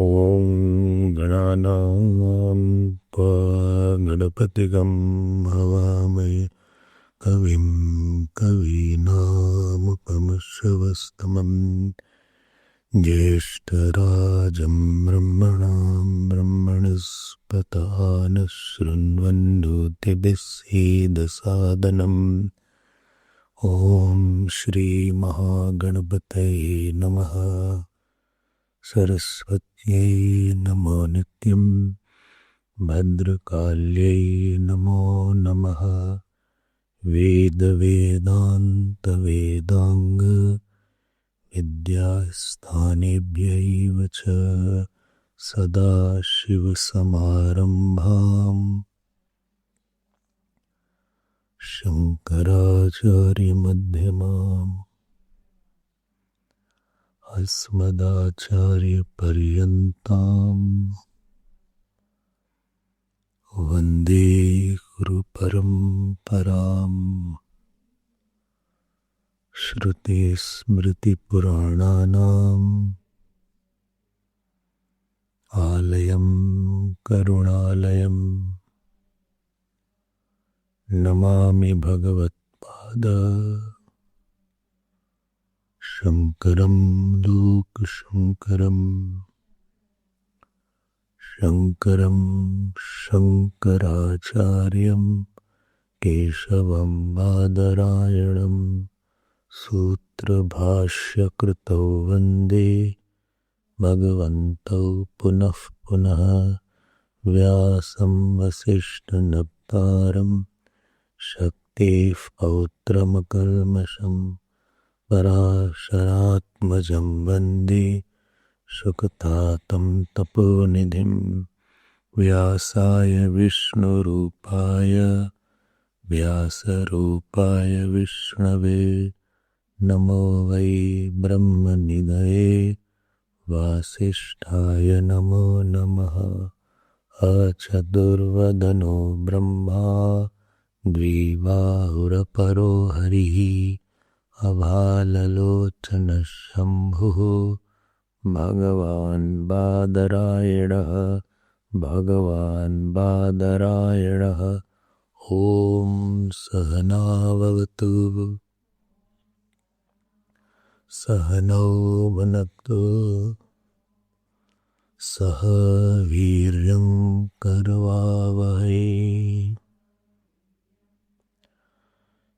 ॐ गणानां गणपतिगं हवामहे कविं कवीनामुपमश्रवस्तमं ज्येष्ठराजं ब्रह्मणां ब्रह्मणस्पत नः शृण्वन्नोतिभिस्सीदसादनम् ॐ श्रीमहागणपतये नमः। सरस्वत्यै नमो नित्यं भद्रकाल्यै नमो नमः। वेदवेदान्तवेदाङ्ग विद्यास्थानेभ्यैव च सदाशिवसमारम्भाम् शङ्कराचार्यमध्यमाम् अस्मदाचार्यपर्यन्ताम् वन्दे गुरुपरम्पराम्। श्रुतिस्मृतिपुराणानाम् आलयं करुणालयम् नमामि भगवत्पाद शङ्करं लोकशङ्करम्। शङ्करं शङ्कराचार्यं केशवं बादरायणं सूत्रभाष्यकृतौ वन्दे भगवन्तौ पुनः पुनः। व्यासं वसिष्ठनप्तारं शक्तेः पौत्रमकल्मषम् पराशरात्मजं वन्दे सुकतातं तपोनिधिं। व्यासाय विष्णुरूपाय व्यासरूपाय विष्णवे नमो वै ब्रह्मनिधये वासिष्ठाय नमो नमः। अचतुर्वदनो ब्रह्मा द्विबाहुरपरो हरिः अभाललोचनः शम्भुः भगवान् बादरायणः भगवान् बादरायणः। ॐ सहनाववतु सहनौ भुनक्तु सह वीर्यं करवावहै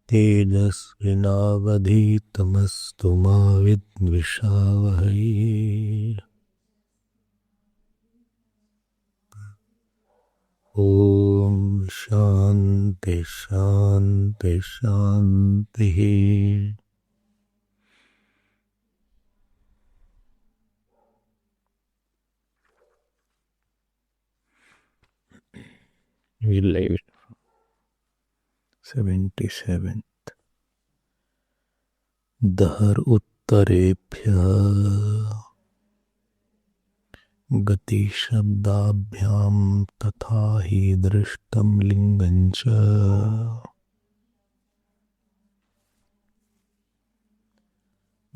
तेजस्विनावधीतमस्तु मा विद्विषावहै। ॐ शान्ति शान्ति शान्तिः। We live 77 दहर उत्तरेभ्यः गतिशब्दाभ्यां तथा हि दृष्टं लिङ्गं च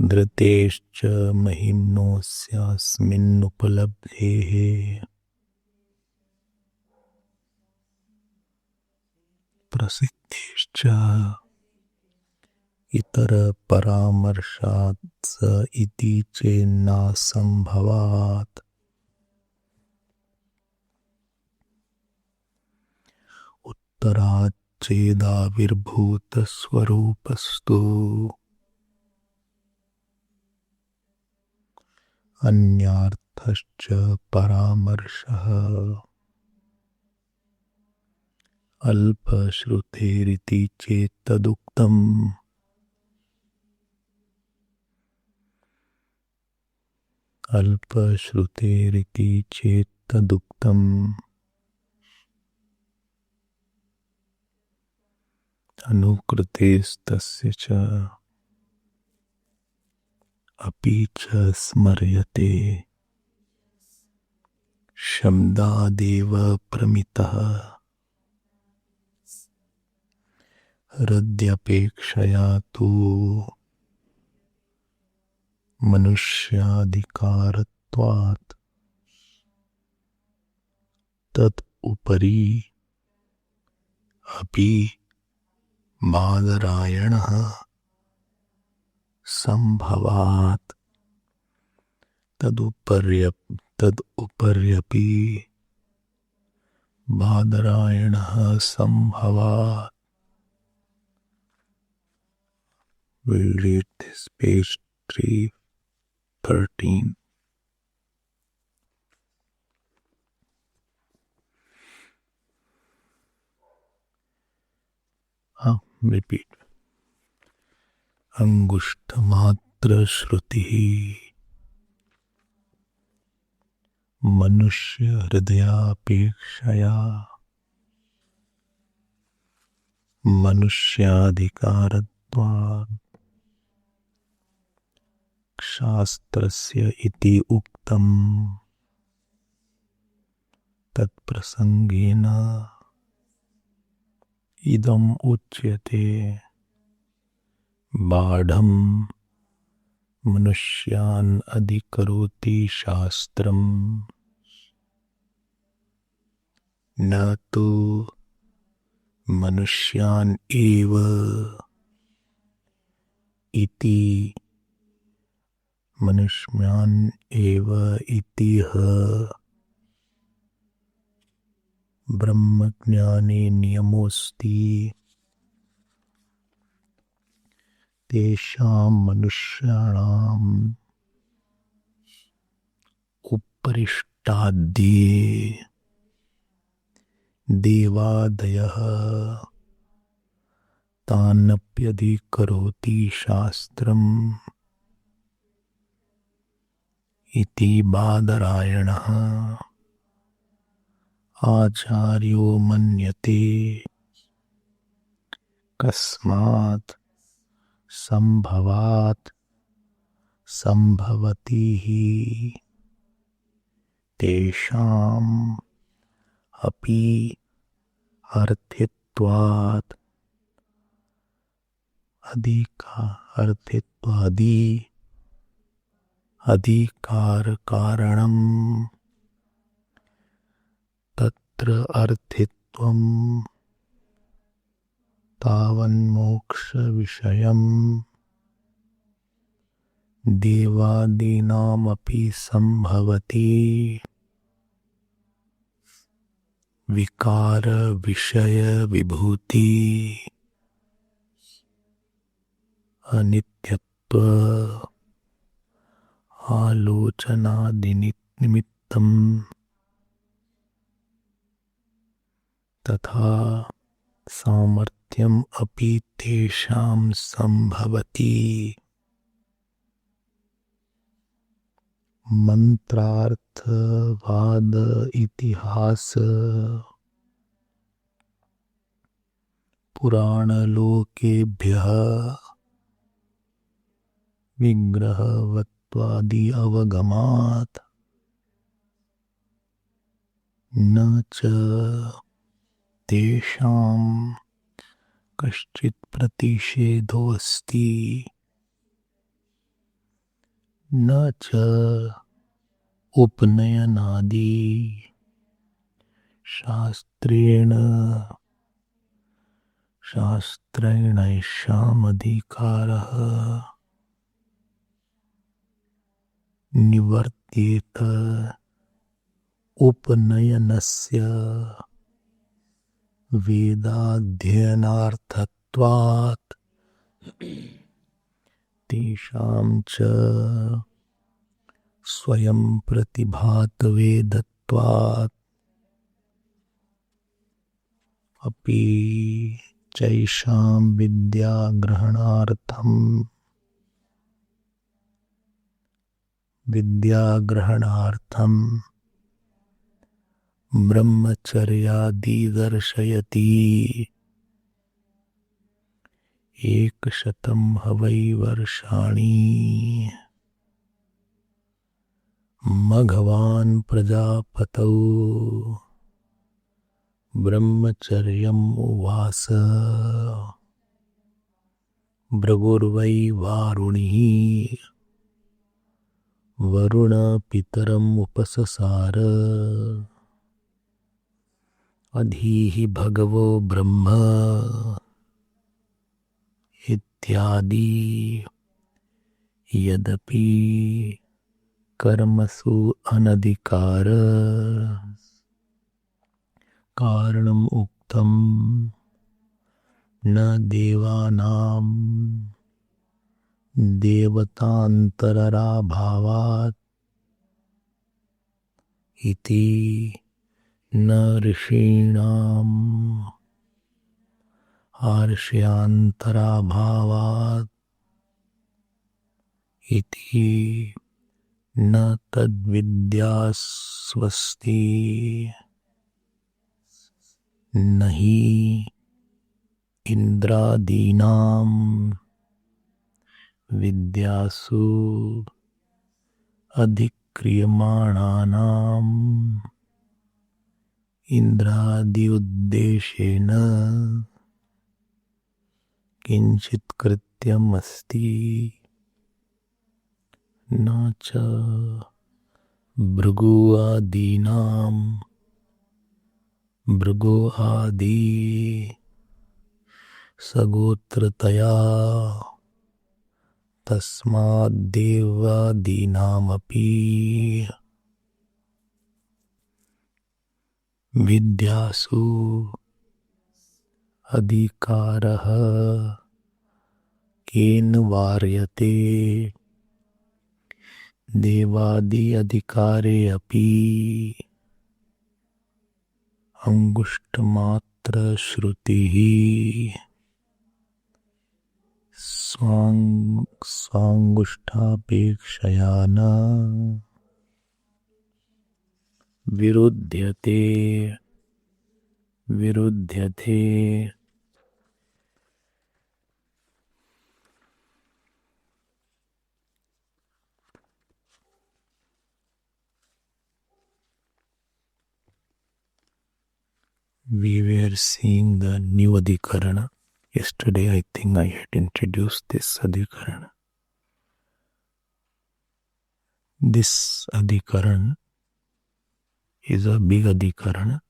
धृतेश्च महिम्नोऽस्यास्मिन्नुपलब्धेः प्रसिद्धेश्च इतर परामर्शात् स इति चेन्नासंभवात्। उत्तरात् चेदाविर्भूतस्वरूपस्तु अन्यार्थश्च परामर्शः अल्पश्रुतेरिति चेत्तदुक्तम्। अल्पश्रुतेरिति चेत्तदुक्तम् अनुकृतेस्तस्य च अपि च स्मर्यते शब्दादेव प्रमितः हृद्यपेक्षया तु मनुष्याधिकारत्वात् तत् उपरि अपि बादरायणः संभवात्। तदुपर्यपि बादरायणः संभवात्. We'll read this page 313. Repeat. अंगुष्ठमात्र श्रुतिः मनुष्य हृदयापेक्षया मनुष्याधिकारत्वात् शास्त्रस्य इति उक्तम्. तत्प्रसंगेन इदम् उच्यते. बाढं मनुष्यान् अधिकरोति शास्त्रम् न तु मनुष्यान् एव इति. मनुष्यान् एव इतिह ब्रह्मज्ञाने नियमोऽस्ति. तेषां मनुष्याणाम् उपरिष्टाद्ये देवादयः तानप्यधिकरोति शास्त्रम् इति बादरायणः आचार्यो मन्यते. कस्मात् संभवात् संभवति हि तेषाम् अपि अर्थित्वात् अर्थित्वादि अधिकारकारणम्. तत्र अर्थित्वम् तावन्मोक्षविषयम् देवादीनामपि संभवति. विकार विषय विभूति अनित्यत्व आलोचनादिनिमित्तम् तथा सामर्थ्यम् अपि तेषां संभवति. मंत्रार्थवाद इतिहास पुराणलोकेभ्यः विग्रहवत्वादि अवगमात् न च तेषां कश्चित् प्रतिषेधोऽस्ति न च उपनयनादि शास्त्रेणैषामधिकारः निवर्त्येत. उपनयनस्य वेदाध्ययनार्थत्वात् तेषां च स्वयं प्रतिभातवेदत्वात् अपि चैषां विद्याग्रहणार्थं ब्रह्मचर्यादि दर्शयति. 100 हवै वर्षाणि मघवान् प्रजापतौ ब्रह्मचर्यम् उवास. भृगुर्वै वारुणिः वरुण पितरम् उपससार. अधीहि भगवो ब्रह्म इत्यादि यद्यपि कर्मसु अनधिकार कारणम उक्तम न देवानां देवतांतराभावात् इति न ऋषीणाम् आर्ष्यांतराभावात् इति न तद्विद्यास्वस्ति न हि इंद्रादीनां विद्यासु अधिक्रियमाणानाम् इंद्रादि उद्देशेन किंचित् कृत्यम् अस्ति न च भृगु आदि सगोत्रतया तस्माद्देवादीनामपि विद्यासु अधिकारः केन वार्यते देवादि अधिकारे अपि अंगुष्ठमात्र श्रुतिः स्वांगुष्ठापेक्षया न विरुध्यते We were seeing the new Adhikarana. Yesterday I think I had introduced this Adhikarana. This Adhikarana is a big Adhikarana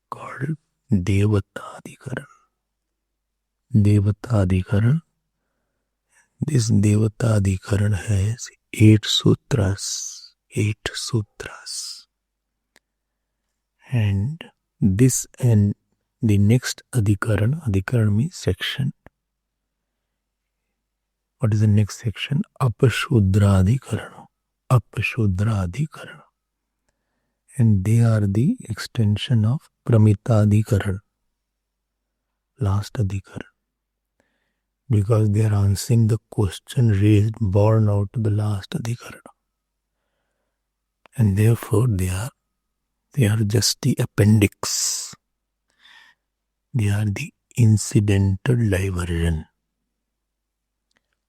called Devata Adhikarana. Devata Adhikarana. This Devata Adhikarana has 8 sutras. And this and the next Adhikarana means section. What is the next section? Apashudra Adhikarana. And they are the extension of Pramita Adhikarana, last Adhikarana. Because they are answering the question raised born out of the last Adhikarana. And therefore they are just the appendix. They are the incidental diversion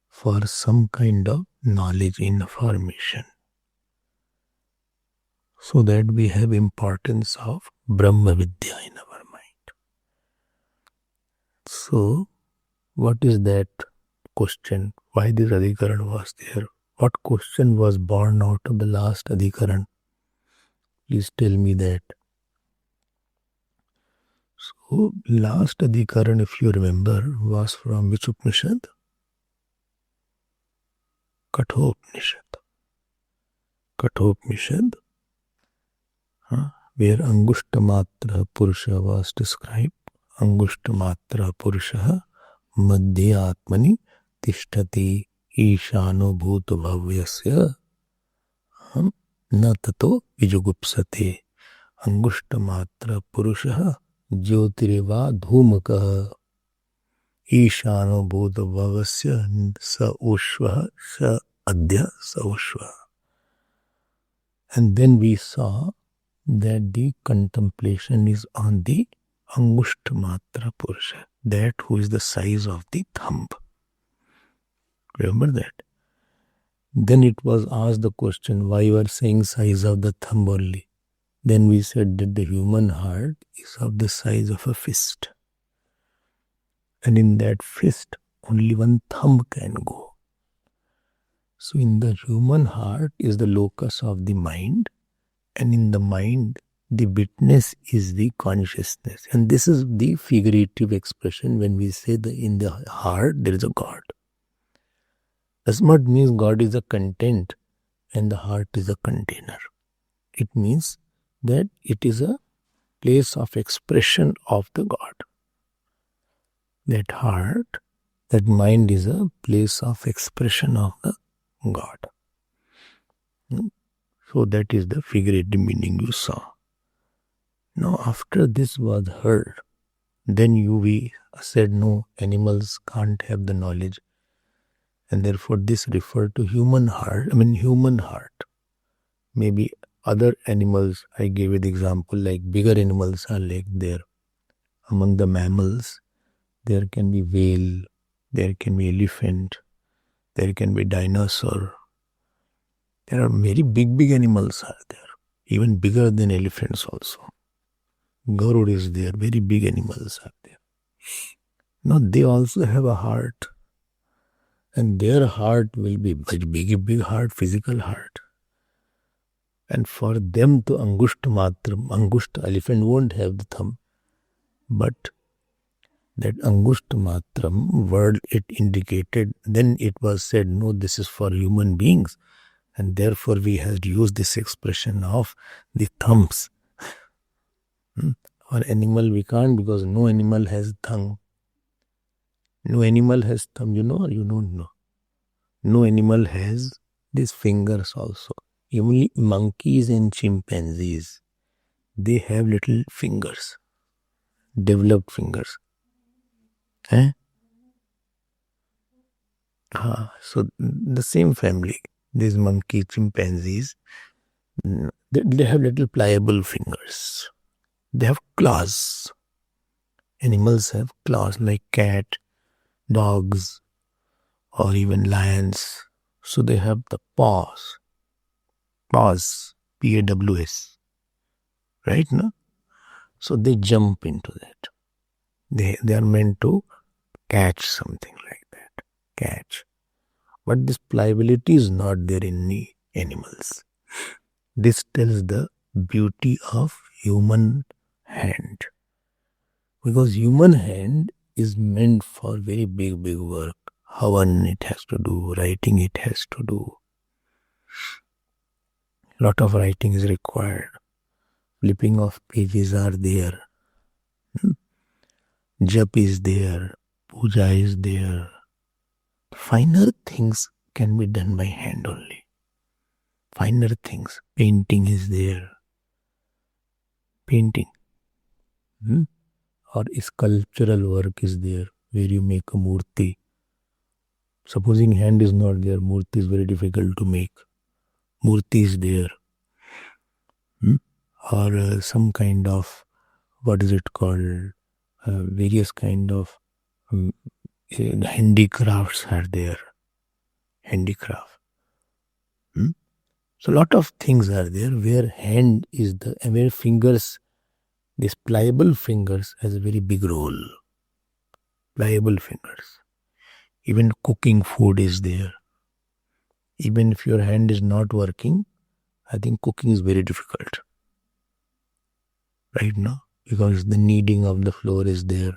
for some kind of knowledge information, so that we have importance of Brahma Vidya in our mind. So, what is that question? Why this Adhikarana was there? What question was born out of the last Adhikarana? Please tell me that. So, last Adhikarana, if you remember, was from which Upanishad? Kathopanishad, where Angushtamatra Purusha was described. Angushtamatra Purusha Madhya Atmani Tishtati Ishano Bhuta Bhavyasya Na Tato Vijugupsate. Angushtamatra Purusha Jyotireva Dhumaka Ishano Bhuta Bhavasya Sa Ushva Sa Adya Sa Ushva. And then we saw that the contemplation is on the Angushtamatra Purusha, that who is the size of the thumb. Remember that? Then it was asked the question, why you are saying size of the thumb only? Then we said that the human heart is of the size of a fist. And in that fist, only one thumb can go. So in the human heart is the locus of the mind, and in the mind The witness is the consciousness. And this is the figurative expression when we say that in the heart there is a God. Does not mean God is a content and the heart is a container. It means that it is a place of expression of the God. That heart, that mind is a place of expression of the God. So that is the figurative meaning you saw. Now after this was heard, then we said no, animals can't have the knowledge. And therefore this referred to human heart. Human heart. Maybe other animals, I gave an example like bigger animals are like there. Among the mammals, there can be whale, there can be elephant, there can be dinosaur. There are very big animals are there, even bigger than elephants also. Garud is there, very big animals are there. Now they also have a heart, and their heart will be very big heart, physical heart. And for them to Angushta Matram, Angushta elephant won't have the thumb, but that Angushta Matram word it indicated, then it was said, no, this is for human beings. And therefore we had used this expression of the thumbs. Or animal we can't because no animal has tongue. No animal has thumb, you know or you don't know. No animal has these fingers also. Only monkeys and chimpanzees, they have little fingers, developed fingers. So the same family, these monkey, chimpanzees, they have little pliable fingers. They have claws. Animals have claws like cat, dogs, or even lions. So they have the paws. Paws, P-A-W-S. Right, no? So they jump into that. They are meant to catch something like that. Catch. But this pliability is not there in any animals. This tells the beauty of human hand. Because human hand is meant for very big work. Havan it has to do, writing it has to do. Lot of writing is required. Flipping of pages are there. Jap is there. Puja is there. Finer things can be done by hand only. Finer things. Painting is there. Painting. Or sculptural work is there where you make a murti. Supposing hand is not there, murti is very difficult to make. Murti is there. Or some kind of, what is it called? Various kind of handicrafts are there. Handicraft. So a lot of things are there where hand is where fingers, these pliable fingers has a very big role. Pliable fingers. Even cooking food is there. Even if your hand is not working, I think cooking is very difficult. Right now? Because the kneading of the flour is there.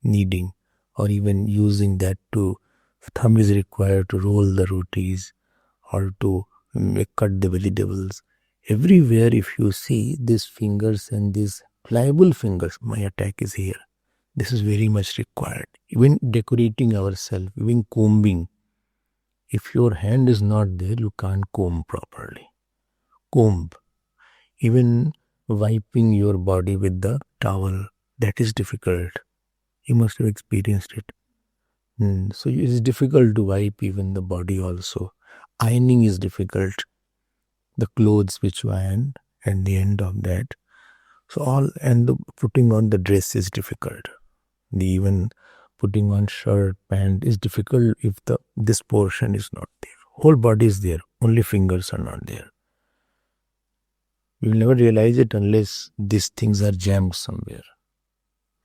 Kneading. Or even using that to, thumb is required to roll the rotis or to cut the vegetables. Everywhere if you see these fingers and these pliable fingers, my attack is here. This is very much required. Even decorating ourselves, even combing. If your hand is not there, you can't comb properly. Comb. Even wiping your body with the towel, that is difficult. You must have experienced it. So it is difficult to wipe even the body also. Ironing is difficult. The clothes which you iron at the end of that. So putting on the dress is difficult. Even putting on shirt, pant is difficult if this portion is not there. Whole body is there, only fingers are not there. We will never realize it unless these things are jammed somewhere.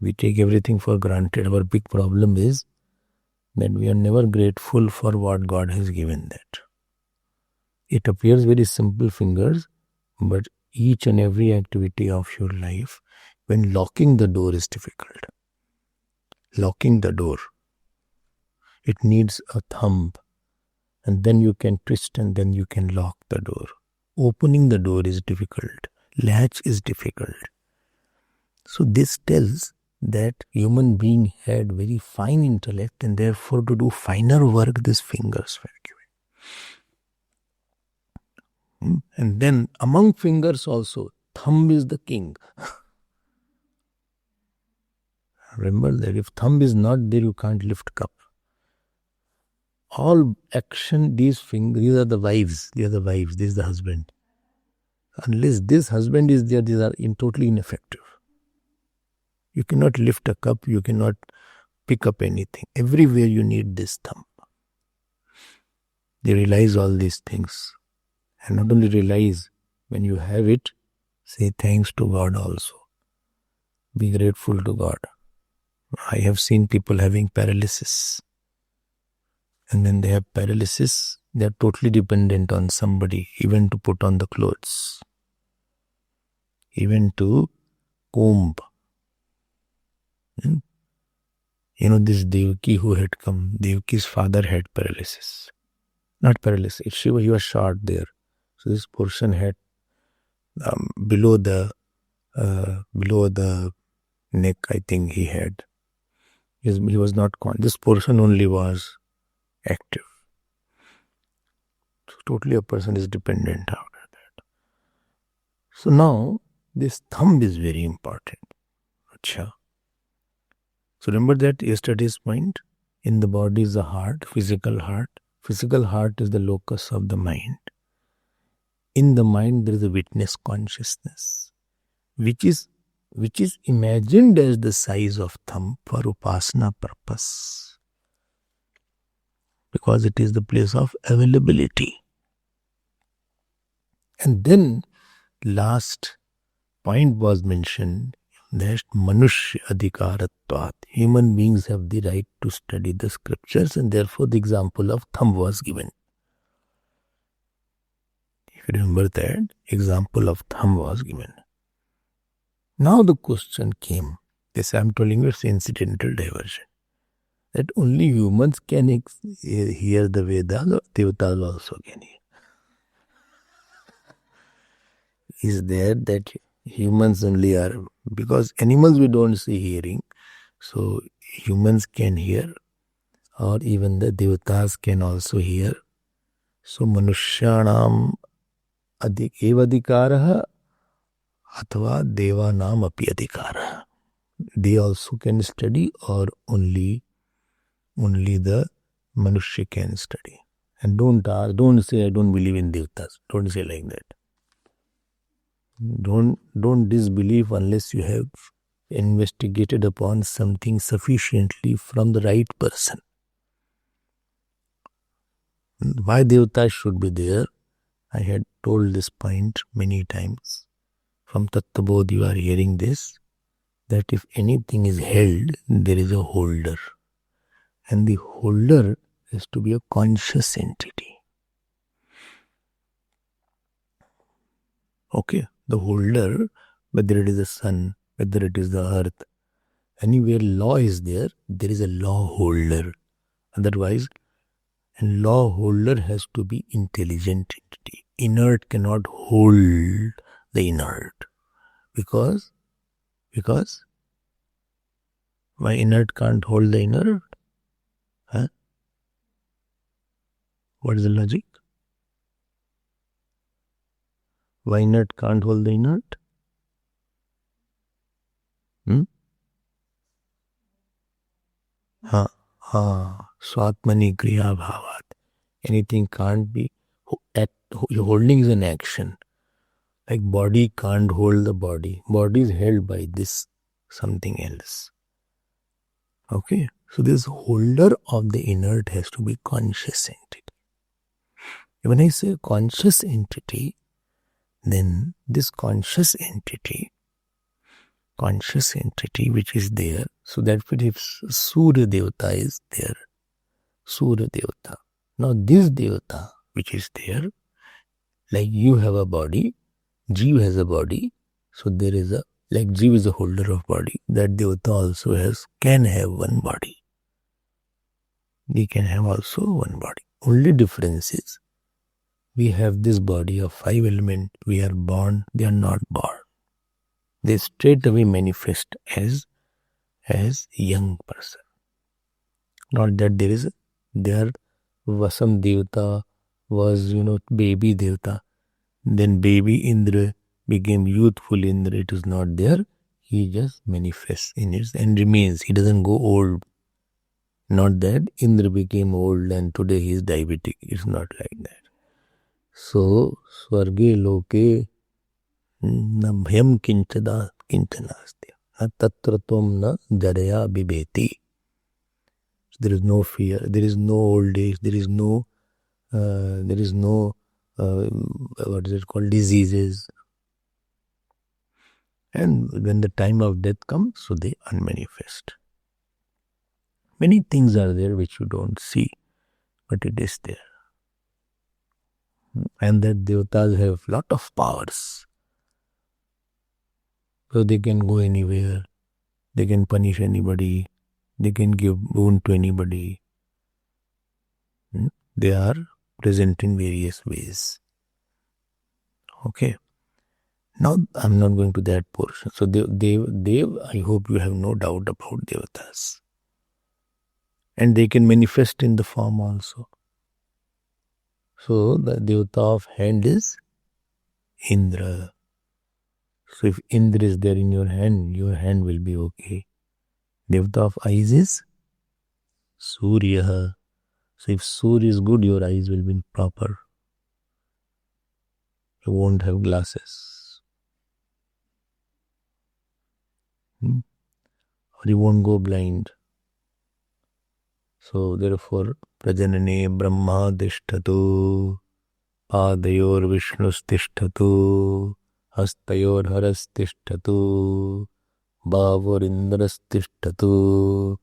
We take everything for granted. Our big problem is that we are never grateful for what God has given that. It appears very simple fingers, but each and every activity of your life, when locking the door is difficult. Locking the door, it needs a thumb, and then you can twist and then you can lock the door. Opening the door is difficult. Latch is difficult. So this tells that human being had very fine intellect, and therefore to do finer work these fingers were given. And then among fingers also, thumb is the king. Remember that if thumb is not there, you can't lift cup. All action, these fingers, these are the wives, this is the husband. Unless this husband is there, these are totally ineffective. You cannot lift a cup, you cannot pick up anything. Everywhere you need this thumb. They realize all these things. And not only realize, when you have it, say thanks to God also. Be grateful to God. I have seen people having paralysis. And when they have paralysis, they are totally dependent on somebody, even to put on the clothes, even to comb. You know, this Devaki who had come, Devaki's father had paralysis. Not paralysis, he was short there. So this portion had below the neck, I think he had. He was not this portion only was active. So totally a person is dependent after that. So now this thumb is very important. Achha. So remember that yesterday's point, in the body is the heart, physical heart. Physical heart is the locus of the mind. In the mind there is a witness consciousness, which is imagined as the size of thumb for upasana purpose. Because it is the place of availability. And then last point was mentioned, that Manushya Adhikaratvat. Human beings have the right to study the scriptures, and therefore the example of thumb was given. If you remember that, example of thumb was given. Now the question came, this I am telling you it's incidental diversion, that only humans can hear the Vedas, or Devatas also can hear. Is there that humans only are, because animals we don't see hearing, so humans can hear, or even the Devatas can also hear. So Manushyanam eva adhikaraha athva devanam api adhikaraha. They also can study, or only the Manushya can study. And don't say I don't believe in Devatas. Don't say like that. Don't disbelieve unless you have investigated upon something sufficiently from the right person. Why Devatas should be there? I had told this point many times. From Tattvabodh you are hearing this, that if anything is held, there is a holder. And the holder has to be a conscious entity. Okay, the holder, whether it is the sun, whether it is the earth, anywhere law is there, there is a law holder. Otherwise, a law holder has to be intelligent entity. Inert cannot hold the inert. Because why inert can't hold the inert? Huh? What is the logic? Why inert can't hold the inert? Swatmani kriya bhavat. Anything can't be, holding is an action. Like body can't hold the body. Body is held by this something else. Okay. So this holder of the inert has to be conscious entity. When I say conscious entity, then this conscious entity which is there, so that if Surya Devata is there, Surya Devata. Now this Devata which is there, like you have a body, Jeev has a body, so there is a, like Jeev is a holder of body, that Devata also can have one body. They can have also one body. Only difference is, we have this body of 5 elements, we are born, they are not born. They straight away manifest as young person. Not that there Vasam Devata was, baby Devata. Then baby Indra became youthful Indra. It is not there. He just manifests in it and remains. He doesn't go old. Not that Indra became old and today he is diabetic. It's not like that. So, Swarge Loke na bhyam kinchanastya na tatratvam na jaraya bibeti. There is no fear. There is no old age. There is no what is it called, diseases. And when the time of death comes, so they unmanifest. Many things are there which you don't see, but it is there. And that devatas have lot of powers. So they can go anywhere, they can punish anybody, they can give wound to anybody. They are present in various ways. Okay. Now I'm not going to that portion. So Dev, I hope you have no doubt about devatas. And they can manifest in the form also. So the devata of hand is Indra. So if Indra is there in your hand will be okay. Devata of eyes is Surya. So if Surya is good, your eyes will be proper. You won't have glasses. Or you won't go blind. So therefore, Prajanane Brahma Dishtatu, Padayor Vishnus Tishtatu, Hastayor Haras Tishtatu, Bhavor Indras Tishtatu,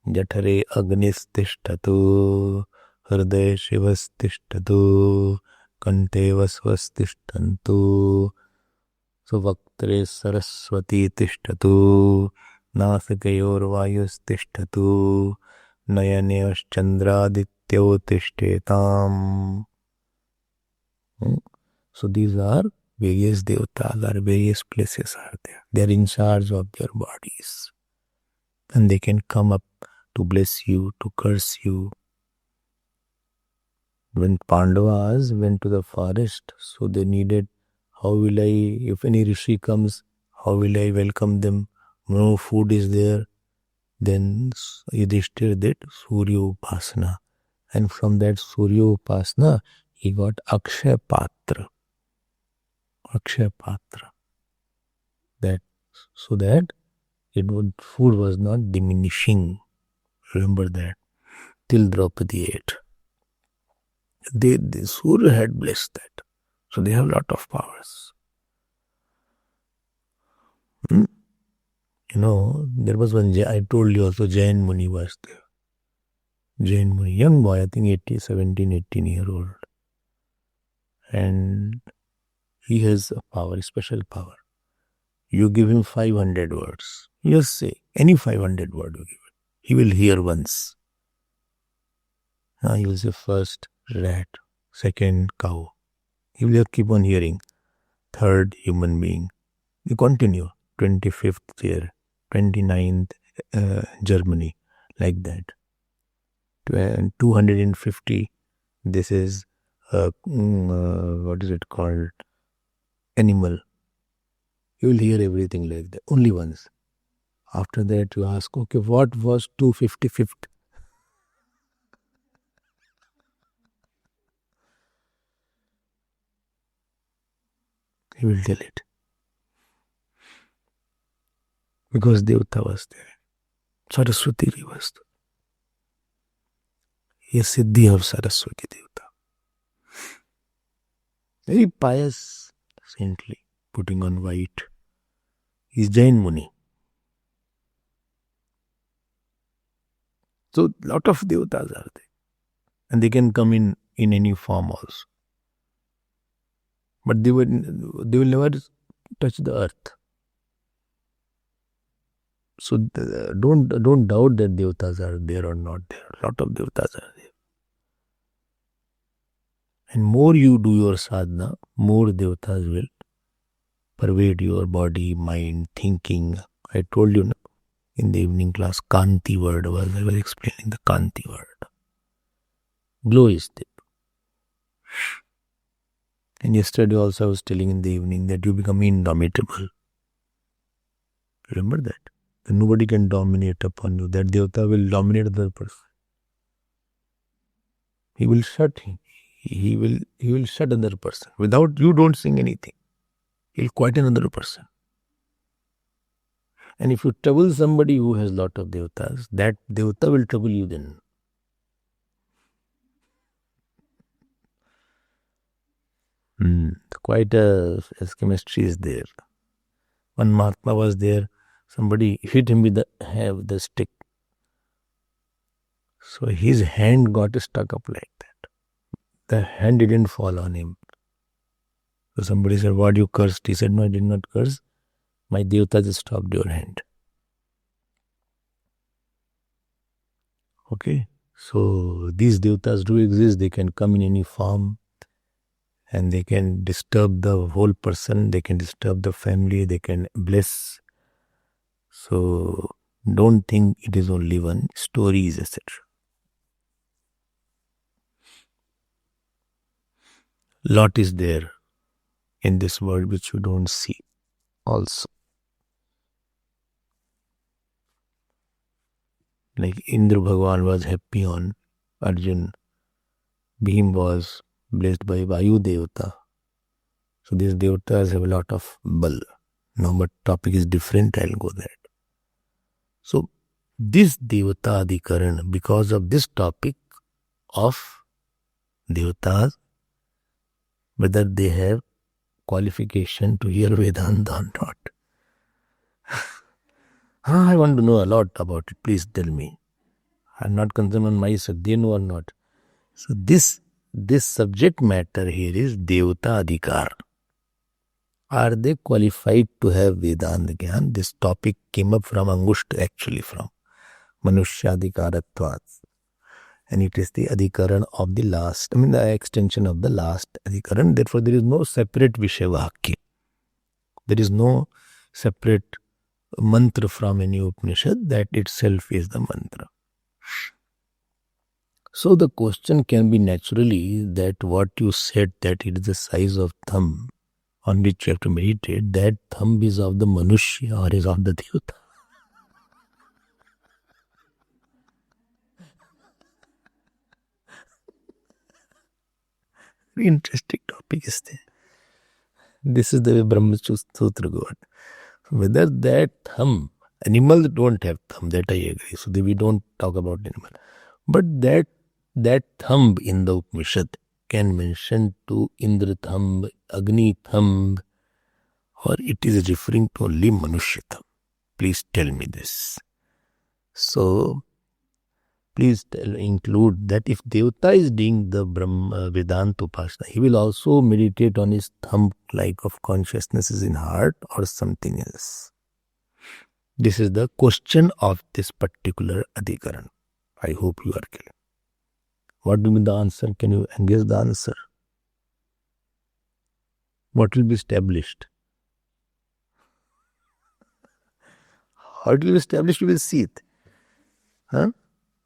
Jathare Agnis Tishtatu, Hriday Shivas Tishtatu, Kante Vasvas Tishtantu, so Vaktre Saraswati Tishtatu, Nasakayor Vayus Tishtatu, Nayaneyash Chandradityo Tishtetam. So these are various devatas, or various places are there. They are in charge of their bodies. And they can come up to bless you, to curse you. When Pandavas went to the forest, so they needed, how will I, if any Rishi comes, how will I welcome them? No food is there. Then Yudhishthira did Surya Upasana. And from that Surya Upasana, he got Akshay Patra. Akshay Patra. So that food was not diminishing. Remember that. Till Draupadi ate. The Surya had blessed that. So they have a lot of powers. There was one, I told you also, Jain Muni was there. Jain Muni, young boy, I think 17, 18-year-old. And he has a power, a special power. You give him 500 words. Just say, any 500 word you give him. He will hear once. Now he will say first rat, second cow. He will keep on hearing. Third human being. You continue. 25th year, 29th Germany, like that. 250, this is, what is it called? Animal. You will hear everything like that, only once. After that you ask, okay, what was 255th? He will tell it. Because Devata was there. Saraswati was there. Yes, Siddhi of Saraswati Devata. Very pious, saintly, putting on white. He is Jain Muni. So, lot of devatas are there. And they can come in any form also. but they will never touch the earth. So don't doubt that devatas are there or not there. A lot of devatas are there. And more you do your sadhana, more devatas will pervade your body, mind, thinking. I told you in the evening class, Kanti word was, I was explaining the Kanti word. Glow is there. And yesterday also I was telling in the evening that you become indomitable. Remember that? That nobody can dominate upon you. That devata will dominate the other person. He will shut him. He will shut another person. Without you don't sing anything. He'll quiet another person. And if you trouble somebody who has lot of devatas, that devata will trouble you then. Quite a chemistry is there. One Mahatma was there. Somebody hit him with the stick. So his hand got stuck up like that. The hand didn't fall on him. So somebody said, "What, you cursed?" He said, "No, I did not curse. My devata just stopped your hand." Okay. So these devatas do exist. They can come in any form. And they can disturb the whole person. They can disturb the family. They can bless. So don't think it is only one. Stories, etc. Lot is there in this world which you don't see also. Like Indra Bhagwan was happy on Arjun. Bhim was blessed by Vayu Devata. So these devatas have a lot of bal. Now, but topic is different. I'll go there. So this Devata Adhikaran, because of this topic of devatas, whether they have qualification to hear Vedanta or not. I want to know a lot about it. Please tell me. I'm not concerned on myself. They know or not. So this subject matter here is Devata Adhikar. Are they qualified to have Vedanta Gyan? This topic came up from Angusht, actually from Manushya Adhikaratvat. And it is the Adhikaran of the last, the extension of the last Adhikaran. Therefore, there is no separate Vishayavakya. There is no separate mantra from any Upanishad. That itself is the mantra. So the question can be naturally that what you said, that it is the size of thumb on which you have to meditate, that thumb is of the Manushya or is of the Devata. Very interesting topic is there. This is the way Brahma Sutra goes. Whether that thumb, animals don't have thumb, that I agree. So we don't talk about animal. But that thumb in the Upanishad can mention to Indra thumb, Agni thumb, or it is referring to only Manushya thumb. Please tell me this. So please include that if Devata is doing the Brahma Vedanta Upasana, he will also meditate on his thumb like of consciousness is in heart or something else. This is the question of this particular Adhikaran. I hope you are clear. What will be the answer? Can you guess the answer? What will be established? How it will be established? You will see it. Huh?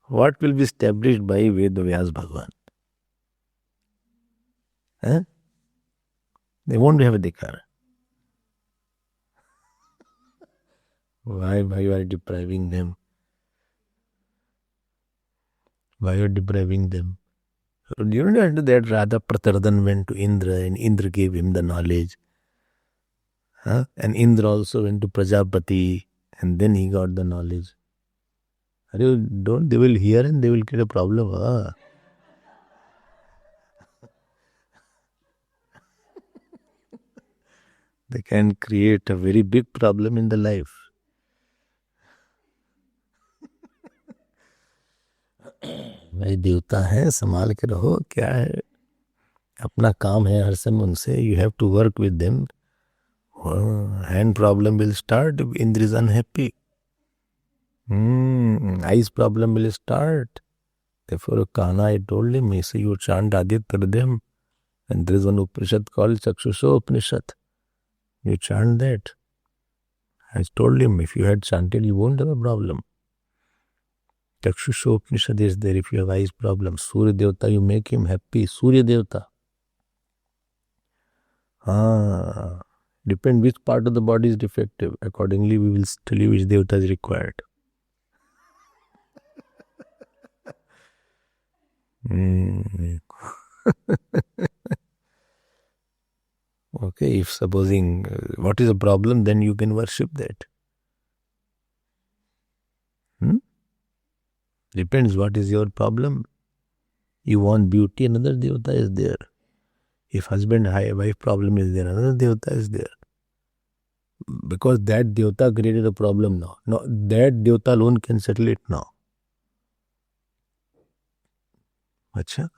What will be established by Vedavyas Bhagavan? Huh? They won't have a Adhikara. Why you are depriving them? Why you are depriving them? You don't know that Radha Pratardan went to Indra and Indra gave him the knowledge. Huh? And Indra also went to Prajapati and then he got the knowledge. They will hear and they will get a problem. Huh? They can create a very big problem in the life. भाई देवता है, संभाल के रहो. क्या है अपना काम है हर समय उनसे, you have to work with them. Hand problem will start if Indra is unhappy. Eyes problem will start. Therefore, Kahana, I told him, he said, you chant Adit Tardem. And there is one Upanishad called Chakshusha Upanishad. You chant that. I told him, if you had chanted, you won't have a problem. Chakshusha Upanishad is there if you have eyes problem. Surya Devata, you make him happy. Surya Devata. Depend which part of the body is defective. Accordingly, we will tell you which Devata is required. Okay, if supposing what is the problem, then you can worship that. Depends what is your problem. You want beauty, another Devata is there. If husband wife problem is there, another Devata is there. Because that Devata created a problem now. No, that Devata alone can settle it now. Achha?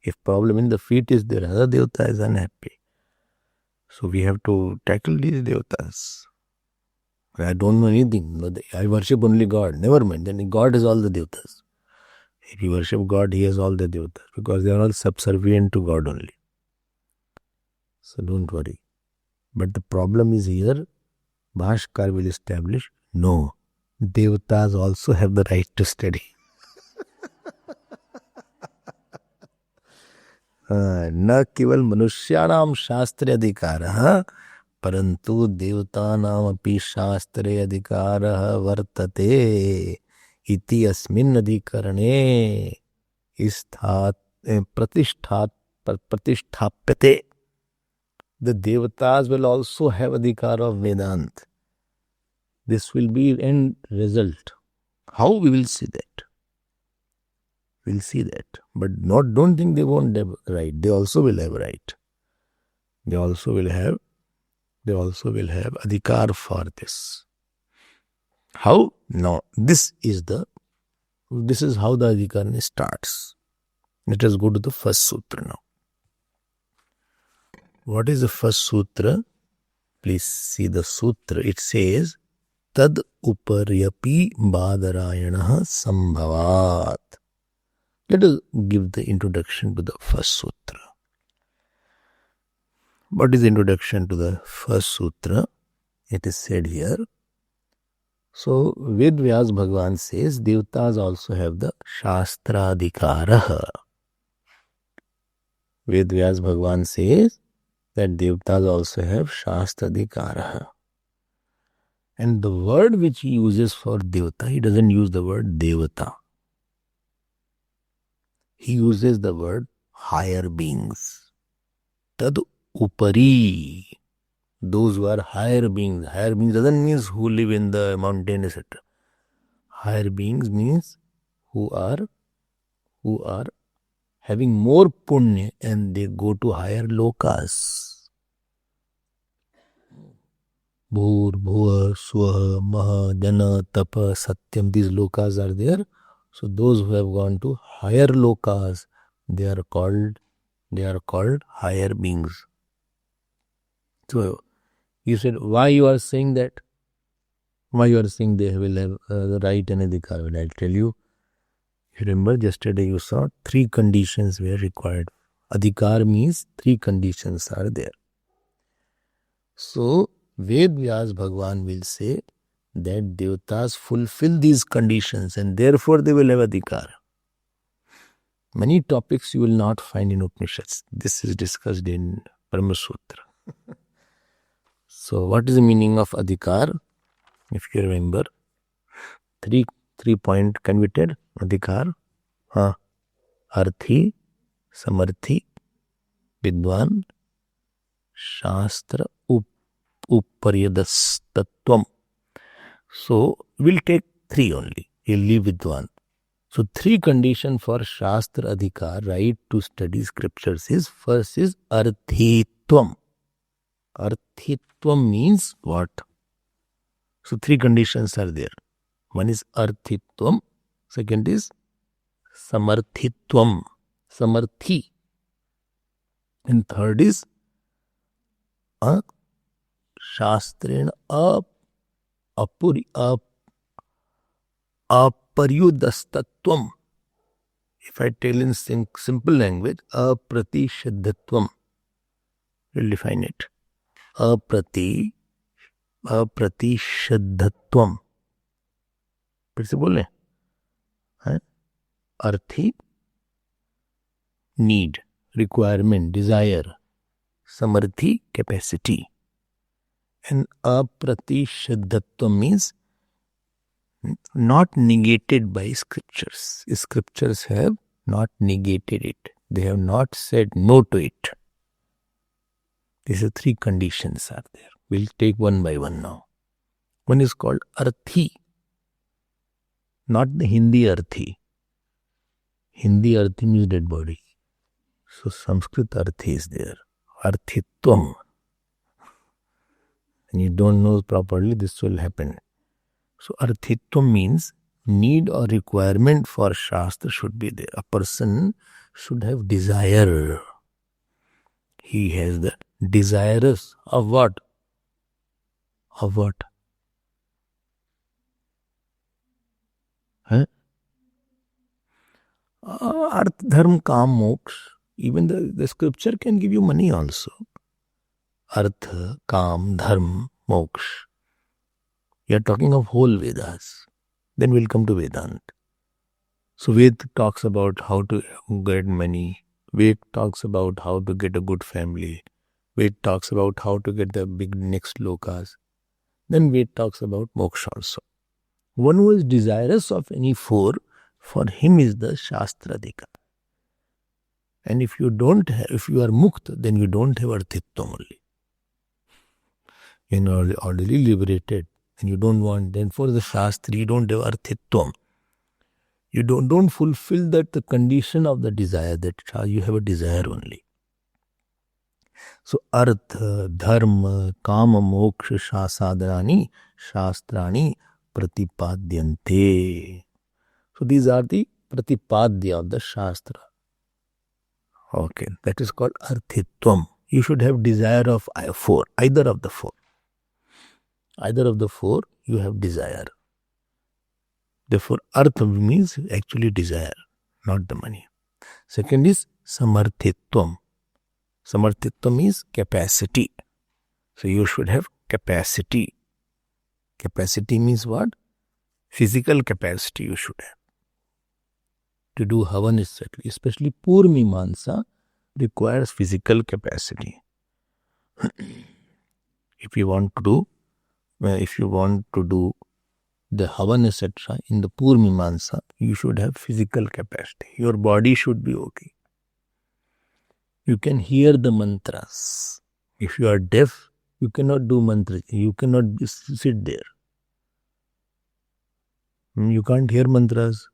If problem in the feet is there, another Devata is unhappy. So we have to tackle these Devatas. I don't know anything. I worship only God. Never mind. Then God has all the Devatas. If you worship God, He has all the Devatas. Because they are all subservient to God only. So don't worry. But the problem is here, Bhashkar will establish, no, Devatas also have the right to study. न केवल मनुष्याणाम शास्त्रे अधिकारः परंतु देवतानाम अपि शास्त्रे अधिकारः वर्तते इति अस्मिन् अधिकरणे प्रतिष्ठाप्यते. The Devatas will also have adhikar of Vedant. This will be end result. How we will see that? We'll see that. But don't think they won't have right. They also will have right. They also will have adhikar for this. How? Now, this is how the adhikar starts. Let us go to the first sutra now. What is the first sutra? Please see the sutra. It says, Tad uparyapi badarayana sambhavat. Let us give the introduction to the first sutra. What is the introduction to the first sutra? It is said here. So, Ved Vyas Bhagavan says, Devatas also have the Shastra Adhikaraha. Ved Vyas Bhagavan says that Devatas also have Shastra Adhikaraha. And the word which he uses for Devata, he doesn't use the word Devata. He uses the word higher beings. Tad upari. Those who are higher beings. Higher beings doesn't mean who live in the mountain, etc. Higher beings means who are having more punya and they go to higher lokas. Bhur, bhuva, swaha, maha, jana, tapa, satyam. These lokas are there. So those who have gone to higher lokas, they are called higher beings. So you said, why you are saying that? Why you are saying they will have the right and adhikar? Well, I'll tell you. You remember yesterday you saw 3 conditions were required. Adhikar means 3 conditions are there. So Ved Vyas Bhagavan will say that Devatas fulfill these conditions and therefore they will have adhikar. Many topics you will not find in Upanishads. This is discussed in Brahma Sutra. So what is the meaning of adhikar? If you remember, 3 point converted adhikar. Arthi, Samarthi, Vidwan, Shastra, Uparyadas Tattvam. So we'll take 3 only. We'll leave Vidwan. So 3 conditions for Shastra Adhikar, right to study scriptures is, first is Arthitvam. Arthitvam means what? So 3 conditions are there. One is Arthitvam, second is Samarthitvam, Samarthi. And third is Shastrena aparyudastatvam. If I tell in simple language, apratishadhatvam. We'll define it. Apratishadhatvam. फिर से बोले अर्थी need, requirement, desire, samarthi, capacity. And apratishadhatva means not negated by scriptures. Scriptures have not negated it. They have not said no to it. These are three conditions are there. We'll take one by one now. One is called arthi, not the Hindi arthi. Hindi arthi means dead body. So Sanskrit arthi is there. Arthitvam. And you don't know properly, this will happen. So arthitvam means need or requirement for Shastra should be there. A person should have desire. He has the desirous of what? Of what? Arth, dharma, kam, moksha. Even the scripture can give you money also. Artha, kam, dharma, moksha. You are talking of whole Vedas. Then we'll come to Vedanta. So Ved talks about how to get money. Ved talks about how to get a good family. Ved talks about how to get the big next lokas. Then Ved talks about moksha also. One who is desirous of any four, for him is the Shastradika. And if you don't have, if you are mukta, then you don't have arthitvam only. You are already liberated and you don't want, then for the Shastra you don't have arthitvam. You don't fulfill that the condition of the desire, that you have a desire only. So artha, dharma, kama, moksha, shasadrani, shastrani, pratipadyante. So these are the pratipadya of the Shastra. Okay, that is called arthitvam. You should have desire of four, either of the four. Either of the four, you have desire. Therefore, artha means actually desire, not the money. Second is samarthitvam. Samarthitvam means capacity. So you should have capacity. Capacity means what? Physical capacity you should have. To do havan, especially Purmimansa, requires physical capacity. If you want to do the havan, etc., in the Purmimansa, you should have physical capacity. Your body should be okay. You can hear the mantras. If you are deaf, you cannot do mantras. You cannot sit there. You can't hear mantras.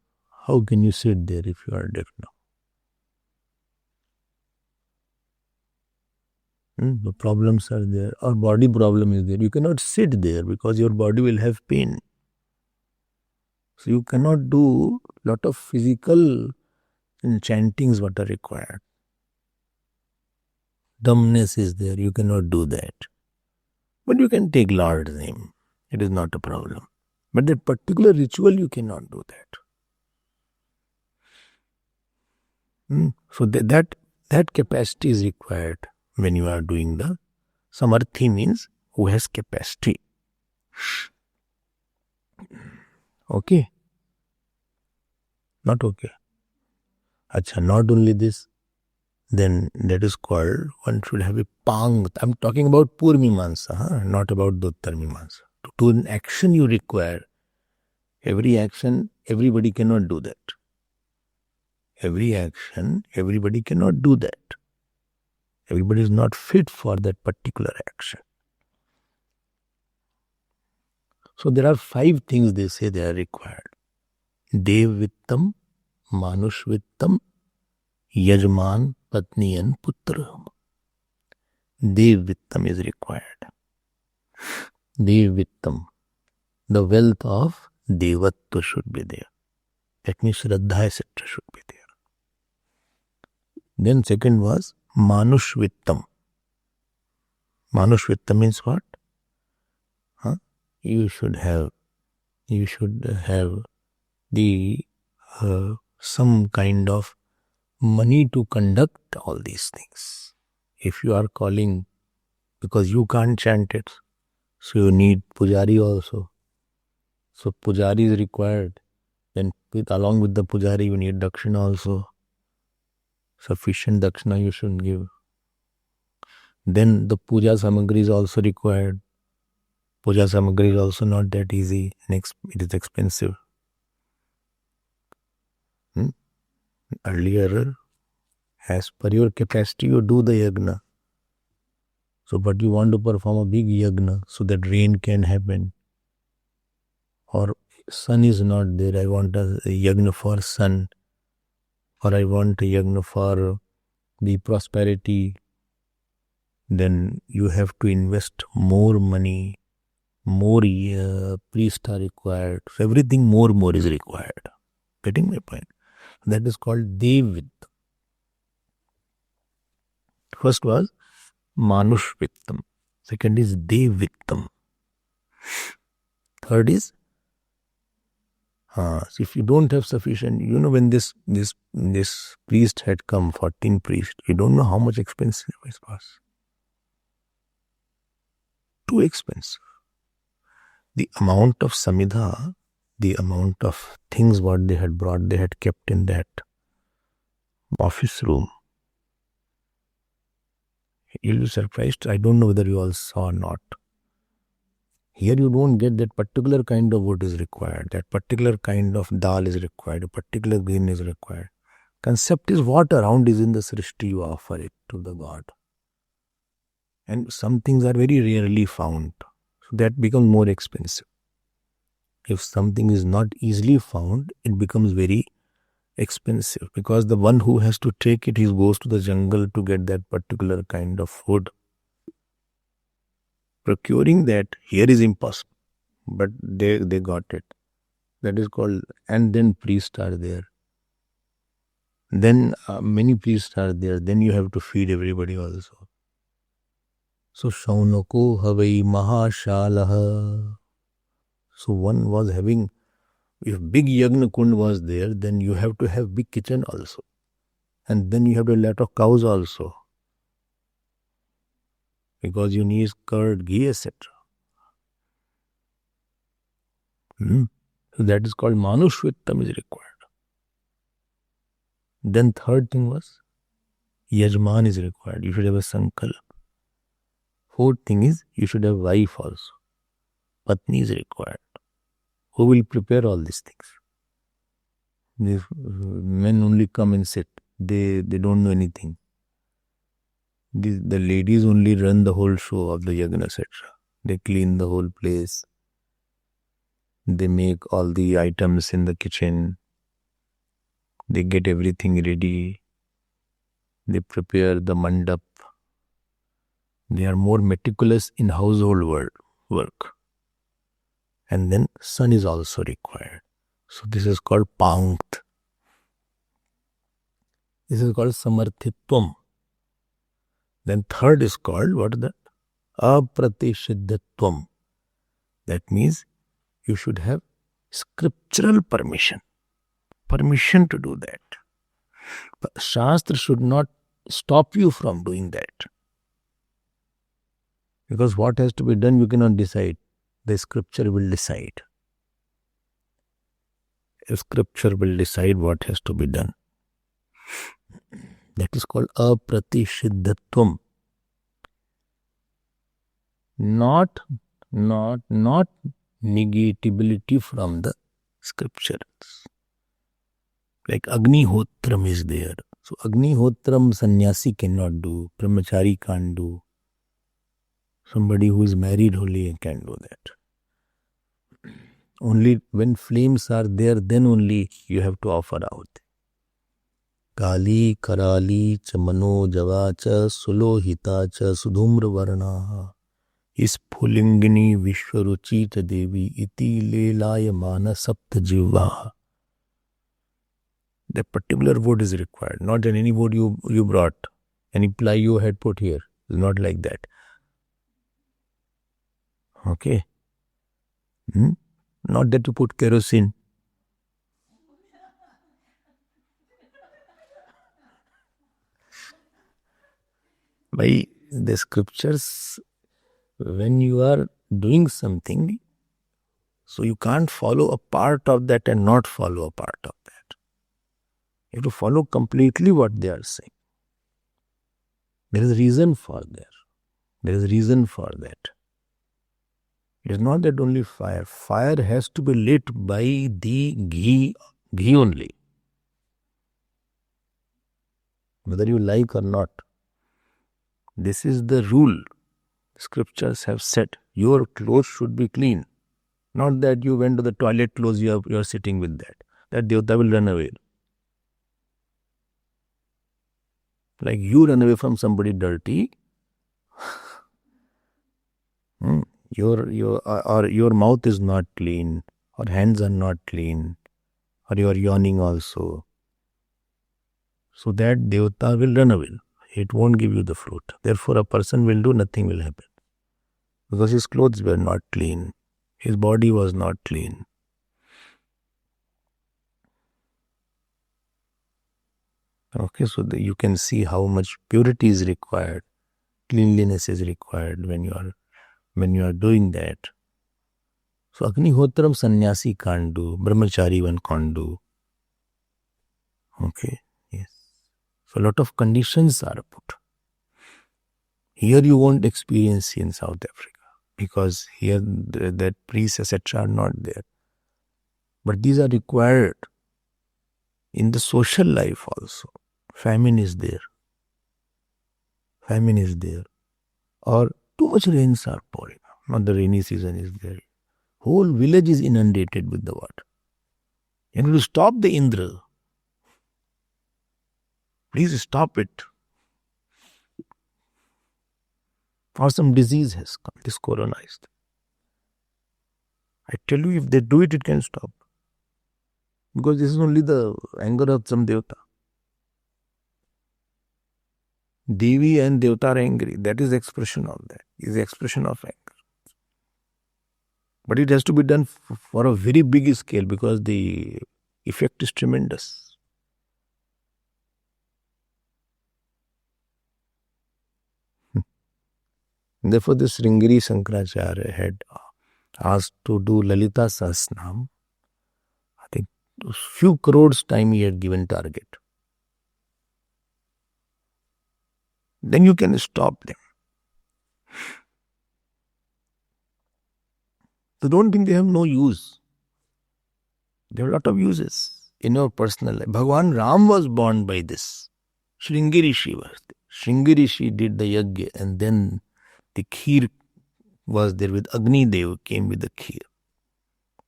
How can you sit there if you are deaf now? The problems are there. Or body problem is there. You cannot sit there because your body will have pain. So you cannot do lot of physical chantings what are required. Dumbness is there. You cannot do that. But you can take Lord's name. It is not a problem. But that particular ritual you cannot do that. So that capacity is required when you are doing the samarthi, means who has capacity. Okay? Not okay. Acha, not only this, then that is called, one should have a pang. I'm talking about Purmimansa, not about Duttarmimansa. To do an action you require. Every action, everybody cannot do that. Every action, everybody cannot do that. Everybody is not fit for that particular action. So there are 5 things they say they are required. Devvittam, Manushvittam, Yajman, Patni and Putra. Devvittam is required. Devvittam, the wealth of Devatva should be there. That means Shraddha, etc. should be there. Then second was Manushvittam. Manushvittam means what? You should have the some kind of money to conduct all these things. If you are calling, because you can't chant it, so you need pujari also. So pujari is required. Then along with the pujari you need dakshina also. Sufficient dakshina you should give. Then the puja samagri is also required. Puja samagri is also not that easy. It is expensive. Earlier, as per your capacity, you do the yagna. So, but you want to perform a big yagna so that rain can happen. Or sun is not there. I want a yagna for sun. Or I want a yagna for the prosperity. Then you have to invest more money. More priests are required. So everything more is required. Getting my point? That is called Devvittam. First was Manushvittam. Second is Devvittam. Third is, if you don't have sufficient, when this priest had come, 14 priests, you don't know how much expensive it was. Too expensive. The amount of samidha, the amount of things what they had brought, they had kept in that office room. You'll be surprised. I don't know whether you all saw or not. Here you don't get that particular kind of wood is required. That particular kind of dal is required. A particular grain is required. Concept is what around is in the Srishti, you offer it to the God. And some things are very rarely found. So that becomes more expensive. If something is not easily found, it becomes very expensive. Because the one who has to take it, he goes to the jungle to get that particular kind of wood. Procuring that here is impossible. But they got it. That is called, and then priests are there. Then many priests are there. Then you have to feed everybody also. So Shaunako Havai Mahashalaha. So one was having, if big Yagna Kund was there, then you have to have big kitchen also. And then you have a lot of cows also. Because you need curd, ghee, etc. So that is called Manushvittam is required. Then third thing was, Yajman is required. You should have a sankalp. Fourth thing is, you should have wife also. Patni is required. Who will prepare all these things? These men only come and sit. They don't know anything. The ladies only run the whole show of the yagna, etc. They clean the whole place. They make all the items in the kitchen. They get everything ready. They prepare the mandap. They are more meticulous in household work. And then sun is also required. So this is called Pankt. This is called Samarthitvam. Then third is called, what is that? Apratishiddatvam. That means you should have scriptural permission. Permission to do that. But Shastra should not stop you from doing that. Because what has to be done, you cannot decide. The scripture will decide. The scripture will decide what has to be done. That is called apratishiddatvam. Not negatability from the scriptures. Like Agnihotram is there. So Agnihotram sannyasi cannot do. Brahmachari can't do. Somebody who is married only can do that. Only when flames are there, then only you have to offer out. Kali, Karali, Chamano, Javacha, Sulohita, Cha, Sudhumra Varnaha. Is Pulingini Vishwaruchita Devi iti lelaya mana sapta jiva. The particular wood is required, not any wood you brought. Any ply you had put here. It's not like that. Okay. Not that you put kerosene. By the scriptures, when you are doing something, so you can't follow a part of that and not follow a part of that. You have to follow completely what they are saying. There is a reason for that. There is a reason for that. It is not that only fire. Fire has to be lit by the ghee only. Whether you like or not. This is the rule. Scriptures have said. Your clothes should be clean. Not that you went to the toilet clothes, you are sitting with that. That devata will run away. Like you run away from somebody dirty. Your mouth is not clean, or hands are not clean, or you are yawning also. So that devata will run away. It won't give you the fruit. Therefore, a person will do, nothing will happen. Because his clothes were not clean. His body was not clean. Okay, so you can see how much purity is required, cleanliness is required when you are doing that. So Agnihotram sannyasi can't do, brahmachari one can't do. Okay, yes. So a lot of conditions are put. Here you won't experience in South Africa because here that priests etc. are not there. But these are required in the social life also. Famine is there. Famine is there. Or too much rains are pouring. Not the rainy season is there. Whole village is inundated with the water. You need to stop the Indra. Please stop it. Or some disease has come. This corona is there. I tell you, if they do it, it can stop. Because this is only the anger of some devata. Devi and devata are angry. That is the expression of that. Is the expression of anger. But it has to be done for a very big scale because the effect is tremendous. Therefore, this Sringeri Shankaracharya had asked to do Lalita Sahasranam. I think few crores time he had given target. Then you can stop them. So don't think they have no use. There are a lot of uses in your personal life. Bhagwan Ram was born by this. Sringeri Rishi was there. Sringeri Rishi did the yajna and then the kheer was there with Agni Dev came with the kheer.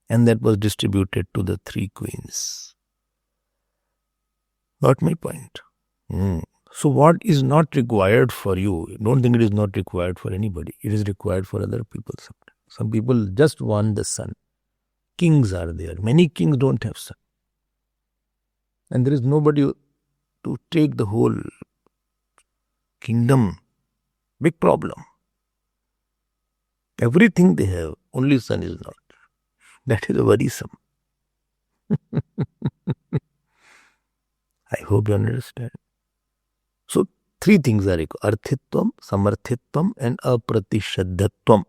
And that was distributed to the 3 queens. Got my point? So what is not required for you, don't think it is not required for anybody. It is required for other people sometimes. Some people just want the son. Kings are there. Many kings don't have son. And there is nobody to take the whole kingdom. Big problem. Everything they have, only son is not. That is worrisome. I hope you understand. So 3 things are required. Arthitvam, Samarthitvam and Apratishadhatvam.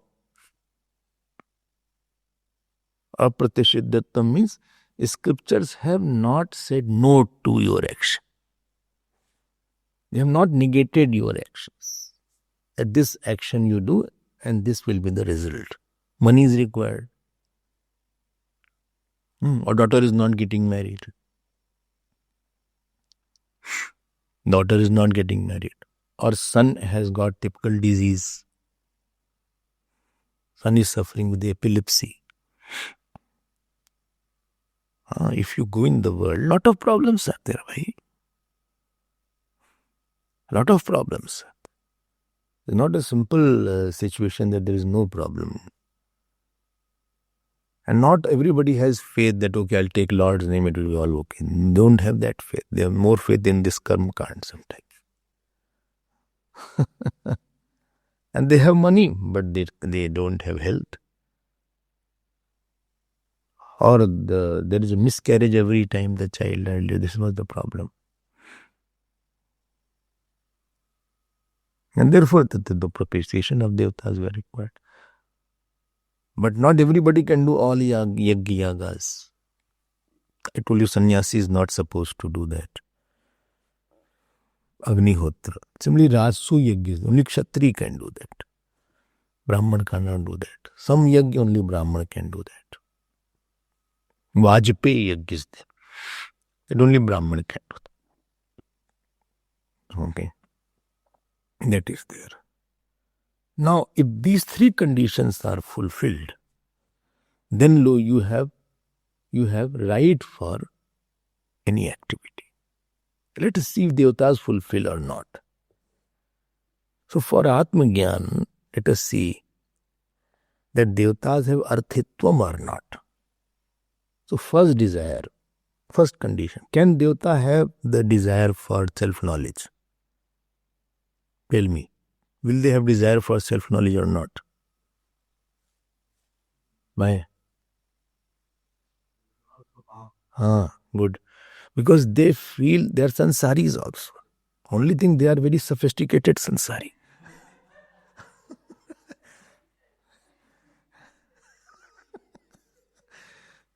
Apratishadhatvam means scriptures have not said no to your action. They have not negated your actions. That this action you do and this will be the result. Money is required. Or daughter is not getting married. Daughter is not getting married. Or son has got typical disease. Son is suffering with epilepsy. If you go in the world, lot of problems are there, bhai. Lot of problems. It's not a simple situation that there is no problem. And not everybody has faith that, okay, I'll take Lord's name, it will be all okay. Don't have that faith. They have more faith in this karma kand sometimes. And they have money, but they don't have health. Or there is a miscarriage every time the child earlier. This was the problem. And therefore the propitiation of devatas were required. But not everybody can do all yagas. I told you sannyasi is not supposed to do that. Agnihotra. Similarly, Rasu yajna, only Kshatri can do that. Brahman cannot do that. Some yajna only Brahman can do that. Vajpayee yajna is there. That only Brahman can do that. Okay. That is there. Now, if these three conditions are fulfilled, then you have right for any activity. Let us see if devatas fulfill or not. So for Atma Gyan, let us see that devatas have arthitvam or not. So first desire, first condition, can devata have the desire for self-knowledge? Tell me, will they have desire for self-knowledge or not? Why? Good. Because they feel they are sansaris also. Only thing, they are very sophisticated sansari.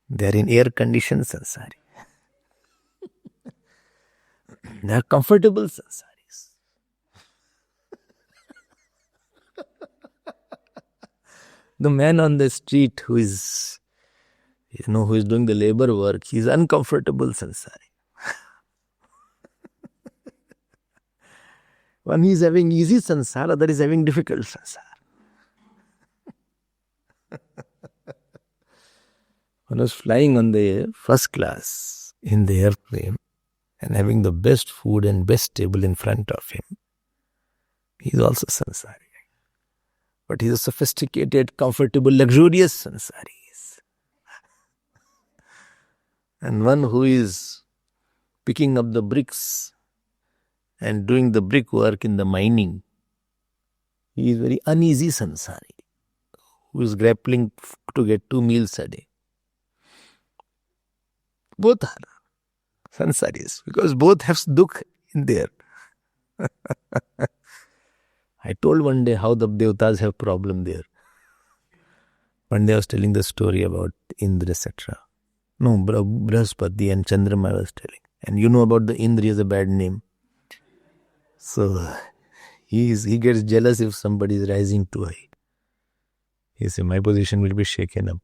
They are in air-conditioned sansari. They are comfortable sansaris. The man on the street who is doing the labor work, he is uncomfortable sansari. One is having easy sansar, other is having difficult sansar. One was flying on the first class in the airplane and having the best food and best table in front of him. He is also sansari. But he is a sophisticated, comfortable, luxurious sansari. And one who is picking up the bricks and doing the brickwork in the mining, he is very uneasy sansari, who is grappling to get 2 meals a day. Both are sansaris, because both have dukh in there. I told one day how the devatas have problem there. One day I was telling the story about Indra, etc. No, Brahaspati and Chandrama I was telling. And you know about the Indra, he has a bad name. So he gets jealous if somebody is rising too high. He says, my position will be shaken up.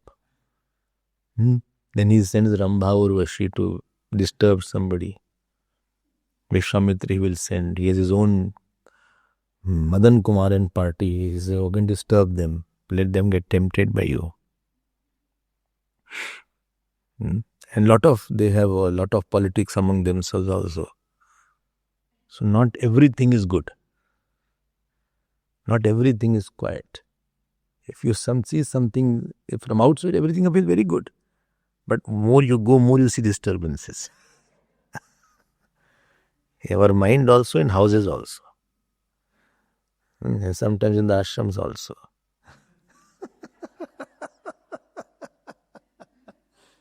Then he sends Rambha or Vashi to disturb somebody. Vishwamitra he will send. He has his own Madan Kumaran party. He is going to disturb them. Let them get tempted by you. And they have a lot of politics among themselves also. So not everything is good. Not everything is quiet. If you see something from outside, everything appears very good. But more you go, more you see disturbances. Our mind also, in houses also. And sometimes in the ashrams also.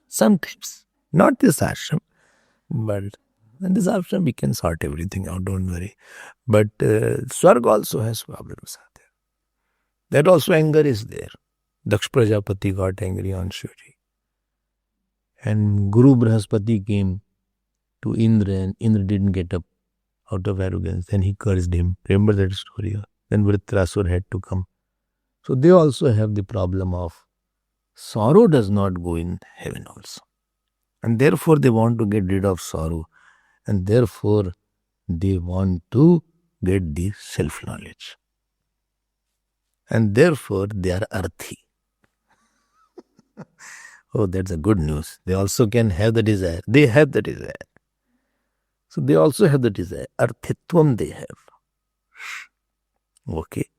Sometimes. Not this ashram. But in this ashram we can sort everything out, don't worry. But Swarg also has problems. That also anger is there. Daksh Prajapati got angry on Shivji. And Guru Brahaspati came to Indra and Indra didn't get up out of arrogance. Then he cursed him. Remember that story? Then Vritrasur had to come. So they also have the problem of sorrow does not go in heaven also. And therefore they want to get rid of sorrow. And therefore they want to get the self-knowledge. And therefore they are arthi. Oh, that's a good news. They also can have the desire. They have the desire. So they also have the desire. Arthitvam they have. Okay.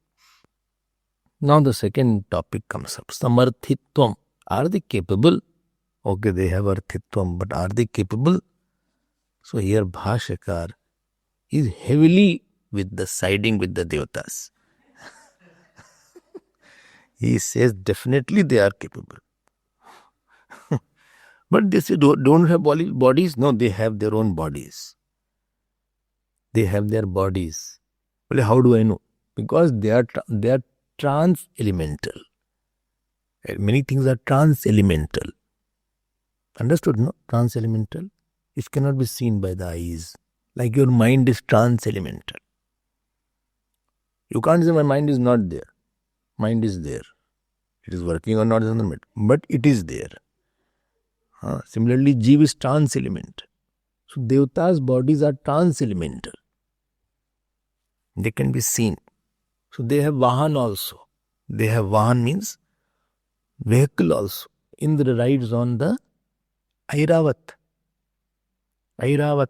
Now the second topic comes up. Samarthitvam. Are they capable? Okay, they have arthitvam, but are they capable? So here Bhashyakar is heavily with the siding with the devatas. He says definitely they are capable. But they say don't have bodies. No, they have their own bodies. They have their bodies. Well, how do I know? Because they are trans-elemental. Many things are trans-elemental. Understood, no? Trans-elemental. It cannot be seen by the eyes. Like your mind is trans-elemental. You can't say my mind is not there. Mind is there. It is working or not is another matter. But it is there. Similarly, Jeev is trans-elemental. So Devata's bodies are trans-elemental. They can be seen. So they have Vahan also. They have Vahan means vehicle also. Indra rides on the Airavat. Airavat.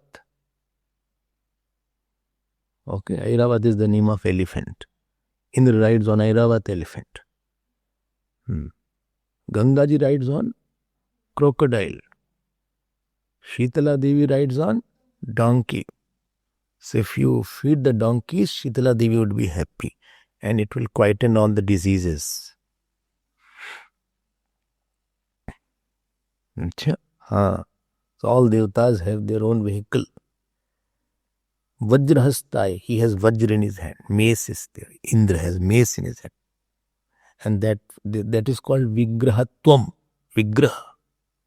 Okay, Airavat is the name of elephant. Indra rides on Airavat elephant. Gangaji rides on crocodile. Shitala Devi rides on donkey. So if you feed the donkeys, Shitala Devi would be happy and it will quieten all the diseases. So all devatas have their own vehicle. Vajrahastai, he has Vajra in his hand. Mace is there. Indra has mace in his hand. And that is called Vigrahatvam. Vigraha.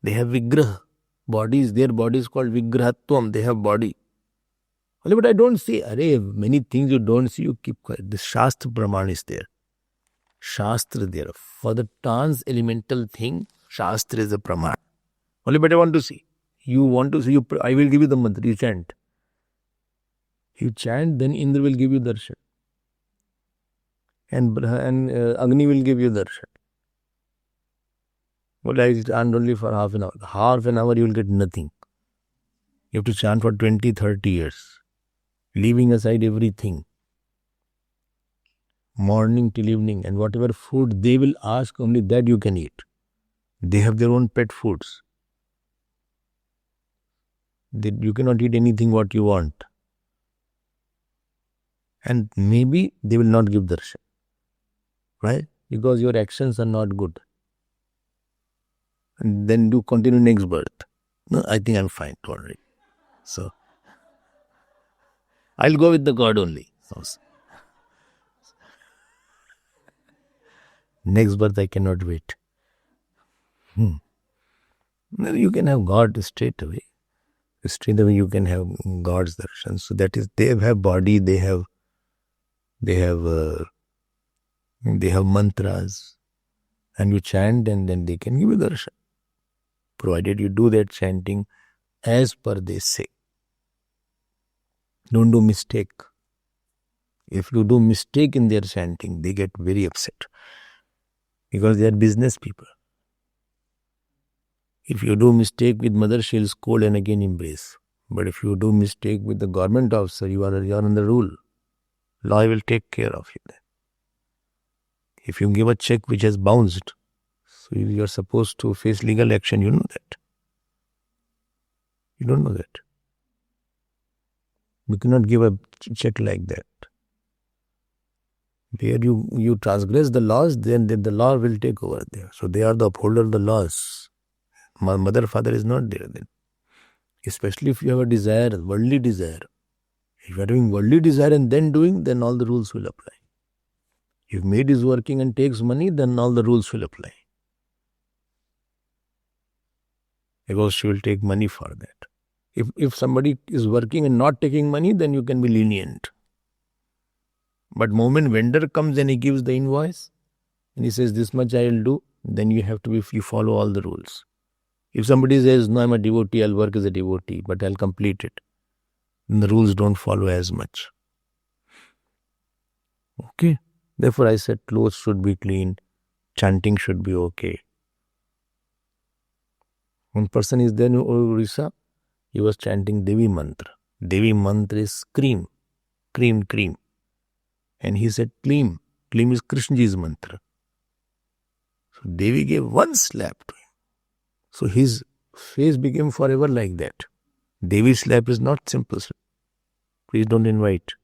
They have Vigraha. Bodies, their body is called Vigrahatvam. They have body. But I don't see. Many things you don't see, you keep quiet. The Shastra Praman is there. Shastra there. For the trans-elemental thing, Shastra is the Praman. But I want to see. You want to see, I will give you the mantra, you chant. You chant, then Indra will give you darshan. And Agni will give you darshan. Well, I chant only for half an hour. Half an hour you will get nothing. You have to chant for 20, 30 years. Leaving aside everything. Morning till evening. And whatever food they will ask, only that you can eat. They have their own pet foods. You cannot eat anything what you want. And maybe they will not give darshan. Right? Because your actions are not good. And then you continue next birth. No, I think I'm fine, don't worry. So, I'll go with the God only. Next birth I cannot wait. You can have God straight away. Straight away you can have God's darshan. So that is, they have body, they have mantras, and you chant, and then they can give you darshan. Provided you do that chanting as per they say. Don't do mistake. If you do mistake in their chanting, they get very upset. Because they are business people. If you do mistake with mother, she'll scold and again embrace. But if you do mistake with the government officer, you are on the rule. Law will take care of you then. If you give a check which has bounced, so you are supposed to face legal action, you know that. You don't know that. You cannot give a check like that. Where you transgress the laws, then the law will take over there. So they are the upholder of the laws. Mother, father is not there then. Especially if you have a desire, worldly desire. If you are having worldly desire and then doing, then all the rules will apply. If maid is working and takes money, then all the rules will apply. Because she will take money for that. If somebody is working and not taking money, then you can be lenient. But moment vendor comes and he gives the invoice and he says, this much I will do, then you have to you follow all the rules. If somebody says, no, I'm a devotee, I'll work as a devotee, but I'll complete it, then the rules don't follow as much. Okay. Therefore I said clothes should be clean, chanting should be okay. One person is there in Orissa, he was chanting Devi mantra. Devi mantra is cream, cream, cream. And he said Kleem. Kleem is Krishnaji's mantra. So Devi gave one slap to him. So his face became forever like that. Devi's slap is not simple slap. Please don't invite.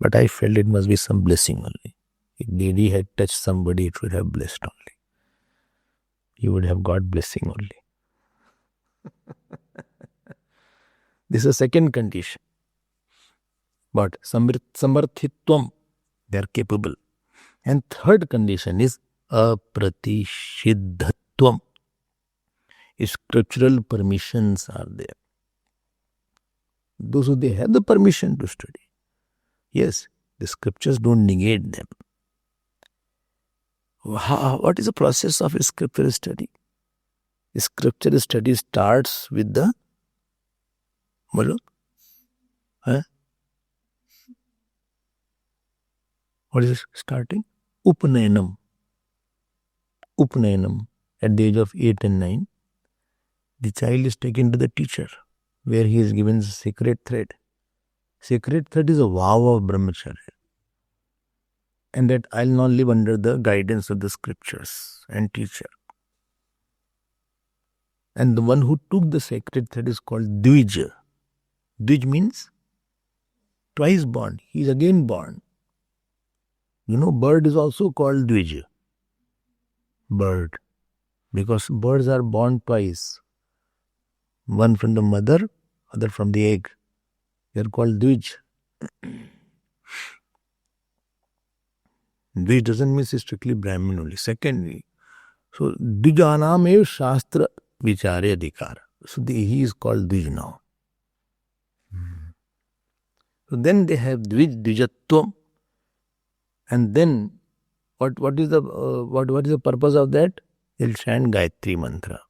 But I felt it must be some blessing only. If lady had touched somebody, it would have blessed only. You would have got blessing only. This is a second condition. But samarthitvam, they are capable. And third condition is apratishidhatvam. Scriptural permissions are there. Those who they have the permission to study. Yes, the scriptures don't negate them. What is the process of a scriptural study? The scriptural study starts with the What is it starting? Upanayanam. Upanayanam. At the age of 8 and 9, the child is taken to the teacher, where he is given the sacred thread. Sacred thread is a vow of brahmacharya. And that I'll not live under the guidance of the scriptures and teacher. And the one who took the sacred thread is called Dvij. Dvij means twice born. He is again born. You know, bird is also called Dvij. Bird. Because birds are born twice. One from the mother, other from the egg. They are called Dvij. Dvij doesn't mean strictly Brahmin only. Secondly, so Dvijanam ev Shastra Vichare Adhikar. So he is called Dvij now. So then they have Dvijatvam. And then what is the purpose of that? They'll chant Gayatri mantra.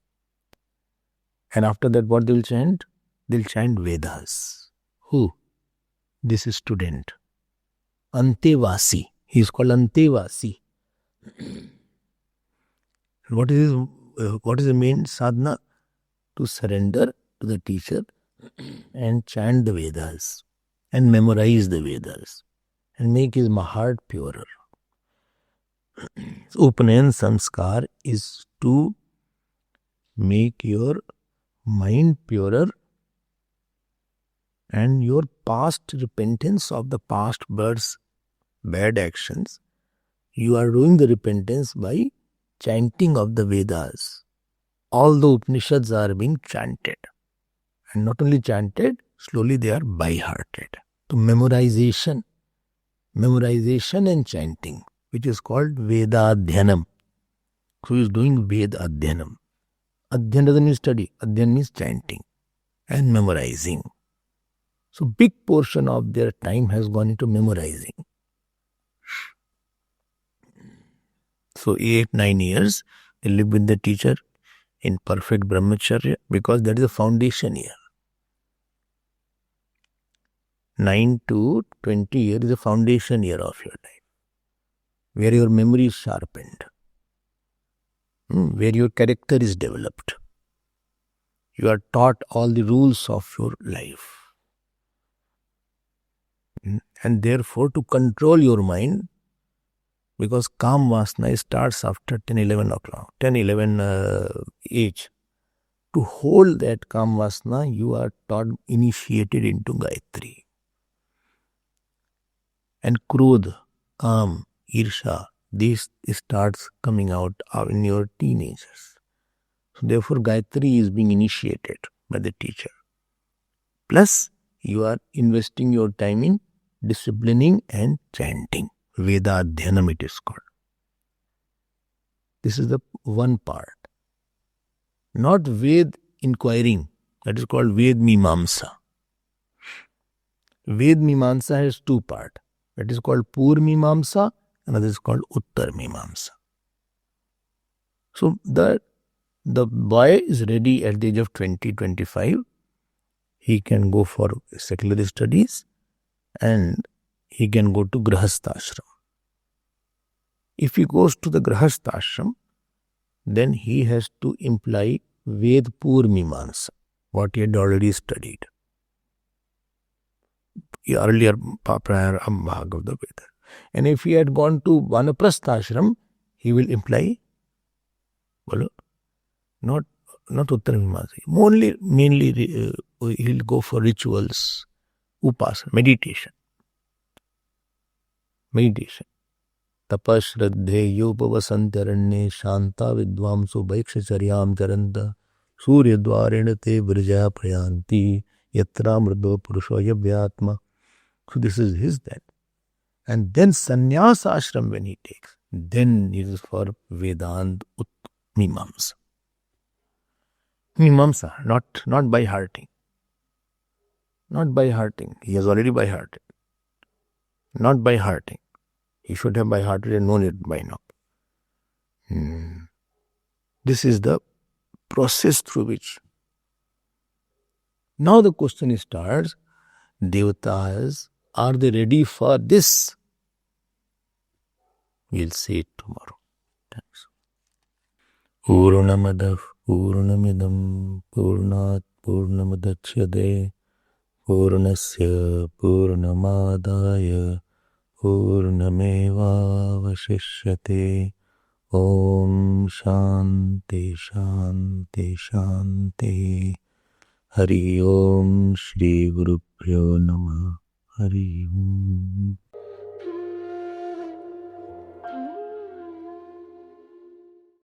And after that, what they will chant? They'll chant Vedas. Who? This is student. Antevasi. He is called Antevasi. What is the main sadhana? To surrender to the teacher and chant the Vedas and memorize the Vedas and make his heart purer. So, Upanayan Samskar is to make your mind purer and your past repentance of the past birth's bad actions. You are doing the repentance by chanting of the Vedas. All the Upanishads are being chanted. And not only chanted, slowly they are by-hearted. So memorization and chanting, which is called Vedadhyanam. So he is doing Vedadhyanam. Adhyan doesn't mean study. Adhyan means chanting and memorizing. So big portion of their time has gone into memorizing. So 8-9 years, they live with the teacher in perfect brahmacharya because that is the foundation year. 9 to 20 years is the foundation year of your life, where your memory is sharpened, where your character is developed. You are taught all the rules of your life. And therefore, to control your mind, because Kam Vasana starts after 10-11 o'clock, 10-11 age. To hold that Kam Vasana, you are taught, initiated into Gayatri. And Krodh, Kam, Irsha, this starts coming out in your teenagers. So therefore, Gayatri is being initiated by the teacher. Plus, you are investing your time in disciplining and chanting. Vedadhyanam it is called. This is the one part. Not Ved inquiring. That is called Ved Mimamsa. Ved Mimamsa has two parts. That is called Pur Mimamsa. Another is called Uttar Mimamsa. So the boy is ready at the age of 20-25. He can go for secular studies and he can go to Grahasthashram. If he goes to the Grahasthashram, then he has to imply Ved Pur Mimamsa, what he had already studied. Earlier prior Bhag of the Veda. And if he had gone to Vanaprasthashram, he will imply not Uttar Mimamsa. Mainly he'll go for rituals, upasana, meditation. meditation. तपश्रद्धेयोपवसन्त्यरण्ये शान्ता विद्वांसो भैक्षचर्यां चरन्तः सूर्यद्वारेण ते व्रजा प्रयान्ति यत्रामृतो पुरुषो यव्यात्मा. So this is his then. And then sannyas ashram when he takes, then it is for Vedant Mimamsa. Mimamsa, not by hearting. Not by hearting. He has already by hearted. Not by hearting. He should have by hearted and known it by now. This is the process through which. Now the question starts, Devatas, are they ready for this? We'll see it tomorrow. Thanks. Purnamadav Purnamidam Purnat Purnamadachyate Purnasya Purnamadaya Purnameva Vashishyate. Om Shanti Shanti Shanti. Hari Om Shri Guru Pyo Namah. Hari Om.